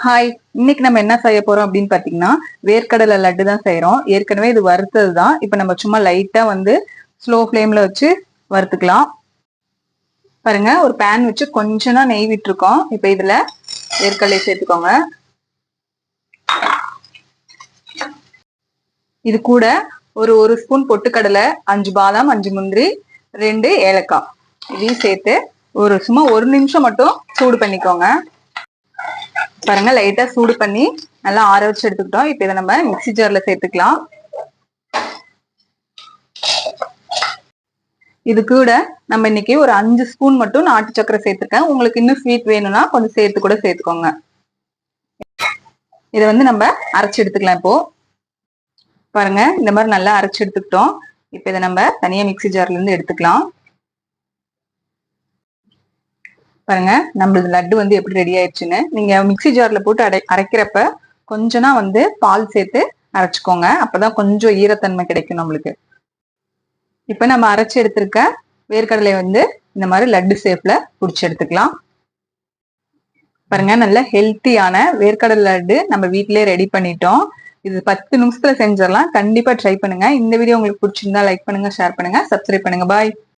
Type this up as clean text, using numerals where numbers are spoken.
Hi, இன்னைக்கு நம்ம என்ன செய்ய போறோம் அப்படின்னு பாத்தீங்கன்னா வேர்க்கடலை லட்டு தான் செய்யறோம். ஏற்கனவே இது வறுத்தது தான். இப்ப நம்ம சும்மா லைட்டா ஸ்லோ ஃப்ளேம்ல வச்சு வறுத்துக்கலாம். பாருங்க, ஒரு பேன் வச்சு கொஞ்சம் தான் நெய் விட்டுருக்கோம். இப்ப இதுல வேர்க்கடலை சேர்த்துக்கோங்க. இது கூட ஒரு ஸ்பூன் பொட்டுக்கடலை, 5 பாதாம், 5 முந்திரி, 2 ஏலக்காய் இதையும் சேர்த்து சும்மா 1 நிமிஷம் மட்டும் சூடு பண்ணிக்கோங்க. பாருங்க, லைட்டா சூடு பண்ணி நல்லா ஆற வச்சு எடுத்துக்கிட்டோம். இப்ப இதை நம்ம மிக்ஸி ஜார்ல சேர்த்துக்கலாம். இது கூட நம்ம இன்னைக்கு ஒரு 5 ஸ்பூன் மட்டும் நாட்டு சக்கரை சேர்த்துருக்கேன். உங்களுக்கு இன்னும் ஸ்வீட் வேணும்னா கொஞ்சம் சேர்த்து கூட சேர்த்துக்கோங்க. இதை நம்ம அரைச்சு எடுத்துக்கலாம். இப்போ பாருங்க, இந்த மாதிரி நல்லா அரைச்சு எடுத்துக்கிட்டோம். இப்ப இதை நம்ம தனியா மிக்ஸி ஜார்ல இருந்து எடுத்துக்கலாம். பாருங்க, நம்மளது லட்டு எப்படி ரெடி ஆயிடுச்சுன்னு. நீங்க மிக்ஸி ஜார்ல போட்டு அரைக்கிறப்ப கொஞ்சம் பால் சேர்த்து அரைச்சுக்கோங்க. அப்பதான் கொஞ்சம் ஈரத்தன்மை கிடைக்கும் நம்மளுக்கு. இப்ப நம்ம அரைச்சு எடுத்திருக்க வேர்க்கடலை இந்த மாதிரி லட்டு ஷேப்ல புடிச்சு எடுத்துக்கலாம். பாருங்க, நல்ல ஹெல்த்தியான வேர்க்கடலை லட்டு நம்ம வீட்டிலேயே ரெடி பண்ணிட்டோம். இது 10 நிமிஷத்துல செஞ்சிடலாம். கண்டிப்பா ட்ரை பண்ணுங்க. இந்த வீடியோ உங்களுக்கு பிடிச்சிருந்தா லைக் பண்ணுங்க, ஷேர் பண்ணுங்க, சப்ஸ்கிரைப் பண்ணுங்க. பாய்.